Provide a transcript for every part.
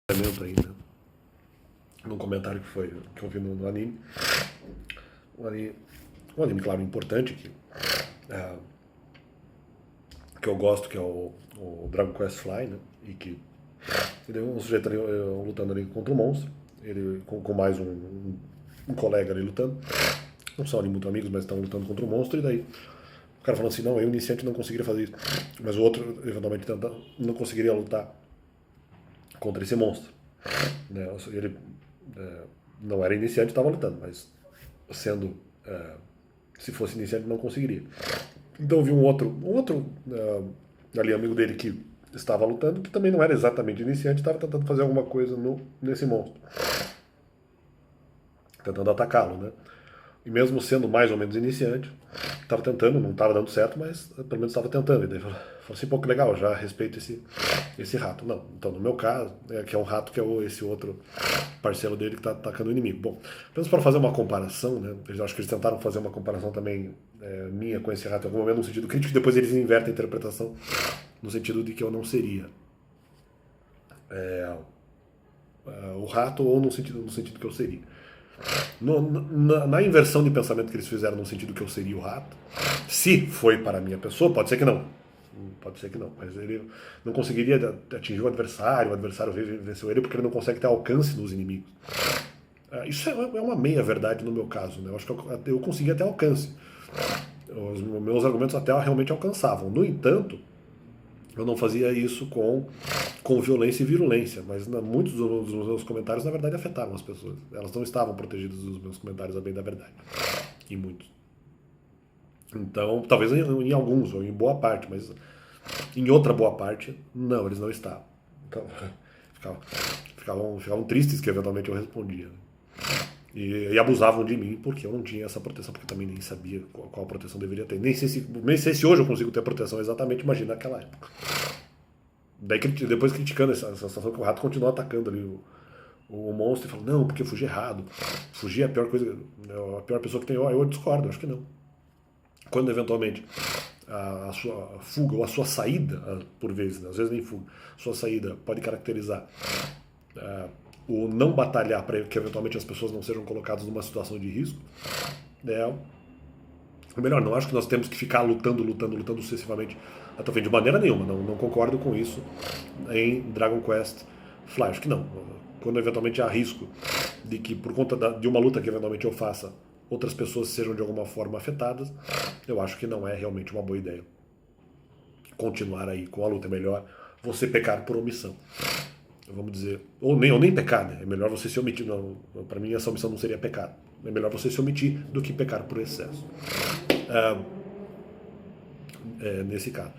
aí, né? Num comentário que eu vi no anime. Um anime, claro, importante que eu gosto, que é o Dragon Quest Fly, né? E que ele é um sujeito ali lutando ali contra um monstro, ele com mais um colega ali lutando. Não são ali muito amigos, mas estão lutando contra um monstro, e daí o cara falando assim, não, eu iniciante não conseguiria fazer isso. Mas o outro, eventualmente, não conseguiria lutar contra esse monstro. Né? Ele não era iniciante, estava lutando, mas sendo se fosse iniciante não conseguiria. Então eu vi um outro ali amigo dele que estava lutando, que também não era exatamente iniciante, estava tentando fazer alguma coisa nesse monstro, tentando atacá-lo, né? E mesmo sendo mais ou menos iniciante, estava tentando, não estava dando certo, mas pelo menos estava tentando. E daí falou assim, pô, que legal, já respeito esse rato. Não, então no meu caso, que é um rato que é esse outro parceiro dele que está atacando o inimigo. Bom, apenas para fazer uma comparação, né? Eu acho que eles tentaram fazer uma comparação também minha com esse rato em algum momento, no sentido crítico, e depois eles invertem a interpretação no sentido de que eu não seria o rato, ou no sentido que eu seria. Na inversão de pensamento que eles fizeram no sentido que eu seria o rato, se foi para a minha pessoa, pode ser que não. Pode ser que não, mas ele não conseguiria atingir o adversário venceu ele porque ele não consegue ter alcance nos inimigos. Isso é uma meia verdade no meu caso, né? Eu acho que eu consegui até alcance. Os meus argumentos até realmente alcançavam. No entanto, eu não fazia isso com violência e virulência, mas muitos dos meus comentários, na verdade, afetaram as pessoas. Elas não estavam protegidas dos meus comentários, a bem da verdade. Em muitos. Então, talvez em alguns, ou em boa parte, mas em outra boa parte, não, eles não estavam. Então, ficavam tristes que eventualmente eu respondia. E abusavam de mim porque eu não tinha essa proteção, porque eu também nem sabia qual proteção deveria ter. Nem sei se hoje eu consigo ter proteção exatamente, imagina naquela época. Daí, depois criticando essa situação, que o rato continuou atacando ali o monstro e falou, não, porque eu fugi errado. Fugir é a pior coisa, a pior pessoa que tem. Eu discordo, acho que não. Quando eventualmente a sua fuga ou a sua saída, por vezes, né, às vezes nem fuga, a sua saída pode caracterizar o não batalhar para que eventualmente as pessoas não sejam colocadas numa situação de risco, melhor, não acho que nós temos que ficar lutando sucessivamente até o fim, de maneira nenhuma, não concordo com isso em Dragon Quest Fly, acho que não. Quando eventualmente há risco de que por conta de uma luta que eventualmente eu faça, outras pessoas sejam de alguma forma afetadas, eu acho que não é realmente uma boa ideia continuar aí com a luta. É melhor você pecar por omissão, vamos dizer, ou nem pecar, né? É melhor você se omitir. Para mim essa omissão não seria pecado. É melhor você se omitir do que pecar por excesso. Nesse caso.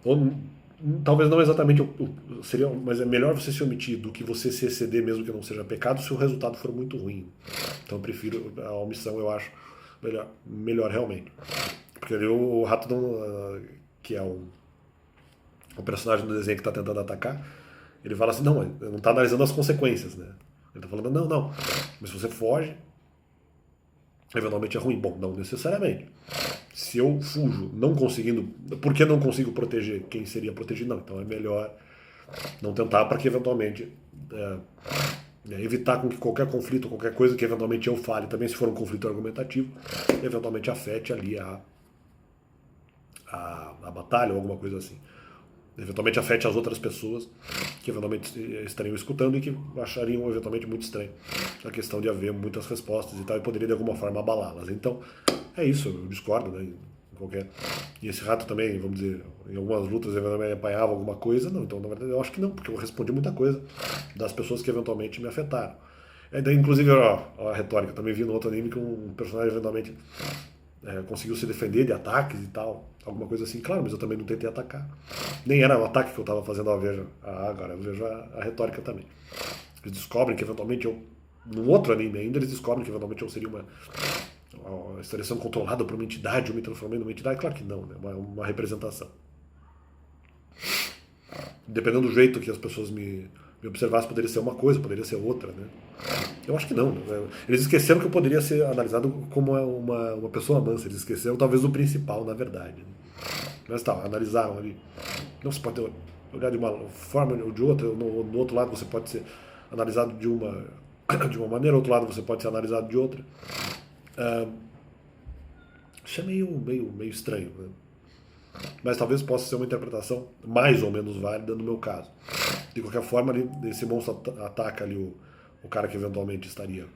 Ou talvez não exatamente seria, mas é melhor você se omitir do que você se exceder, mesmo que não seja pecado, se o resultado for muito ruim. Então eu prefiro a omissão, eu acho melhor realmente. Porque ali o rato que é o personagem do desenho que está tentando atacar, ele fala assim, não está analisando as consequências, né? Ele está falando, não, mas se você foge, eventualmente é ruim. Bom, não necessariamente. Se eu fujo não conseguindo, por que não consigo proteger quem seria protegido? Não, então é melhor não tentar, para que eventualmente evitar com que qualquer conflito, qualquer coisa que eventualmente eu fale, também se for um conflito argumentativo, eventualmente afete ali a batalha ou alguma coisa assim. Eventualmente afete as outras pessoas que eventualmente estariam escutando e que achariam eventualmente muito estranho a questão de haver muitas respostas e tal, e poderia de alguma forma abalá-las. Então, é isso, eu discordo, né? E esse rato também, vamos dizer, em algumas lutas eventualmente apanhava alguma coisa, não, então na verdade eu acho que não, porque eu respondi muita coisa das pessoas que eventualmente me afetaram. Daí, inclusive, a retórica, também vi no outro anime que um personagem eventualmente conseguiu se defender de ataques e tal, alguma coisa assim, claro, mas eu também não tentei atacar. Nem era o ataque que eu estava fazendo, agora eu vejo a retórica também. Eles descobrem que eventualmente num outro anime ainda, eles descobrem que eventualmente eu seria estaria sendo controlado por uma entidade, eu me transformei numa entidade, claro que não, né? Uma representação. Dependendo do jeito que as pessoas me observassem, poderia ser uma coisa, poderia ser outra, né? Eu acho que não. Eles esqueceram que eu poderia ser analisado como uma pessoa mansa. Eles esqueceram talvez o principal, na verdade. Mas tá, analisaram ali. Não se pode. olhar de uma forma ou de outra, no outro lado você pode ser analisado de uma, de uma maneira, outro lado você pode ser analisado de outra. Isso é meio estranho, né? Mas talvez possa ser uma interpretação mais ou menos válida no meu caso. De qualquer forma, esse monstro ataca ali o cara que eventualmente estaria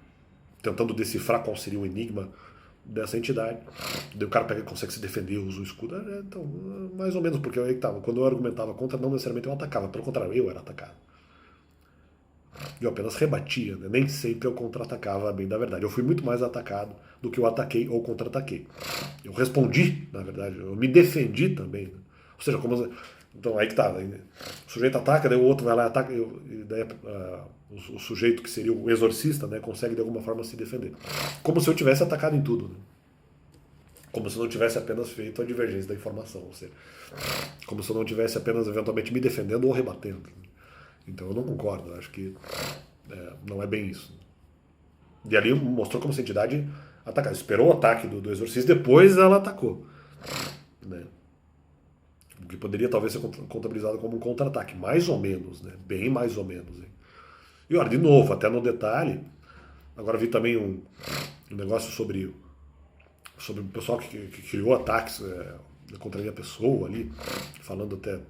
tentando decifrar qual seria o enigma dessa entidade. Daí o cara pega e consegue se defender, usa o escudo. Então, mais ou menos, porque eu aí que tava. Quando eu argumentava contra, não necessariamente eu atacava, pelo contrário, eu era atacado. Eu apenas rebatia, né? Nem sempre eu contra-atacava bem da verdade. Eu fui muito mais atacado do que eu ataquei ou contra-ataquei. Eu respondi, na verdade, eu me defendi também. Né? Ou seja, como. Então aí que tá. Né? O sujeito ataca, daí o outro vai lá e ataca, e daí o sujeito que seria o exorcista, né, consegue de alguma forma se defender. Como se eu tivesse atacado em tudo. Né? Como se eu não tivesse apenas feito a divergência da informação. Ou seja, como se eu não tivesse apenas eventualmente me defendendo ou rebatendo. Então eu não concordo, acho que não é bem isso. E ali mostrou como se a entidade atacar. Esperou o ataque do exorcista, depois ela atacou. Né? O que poderia talvez ser contabilizado como um contra-ataque, mais ou menos, né? Bem mais ou menos. Hein? E olha, de novo, até no detalhe, agora vi também um negócio sobre o pessoal que criou ataques contra a minha pessoa ali, falando até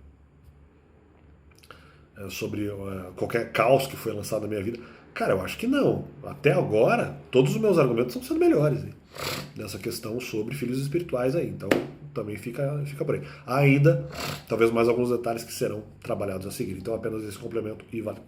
sobre qualquer caos que foi lançado na minha vida. Cara, eu acho que não. Até agora, todos os meus argumentos estão sendo melhores, hein? Nessa questão sobre filhos espirituais aí. Então, também fica por aí. Ainda, talvez mais alguns detalhes que serão trabalhados a seguir. Então, apenas esse complemento e valeu.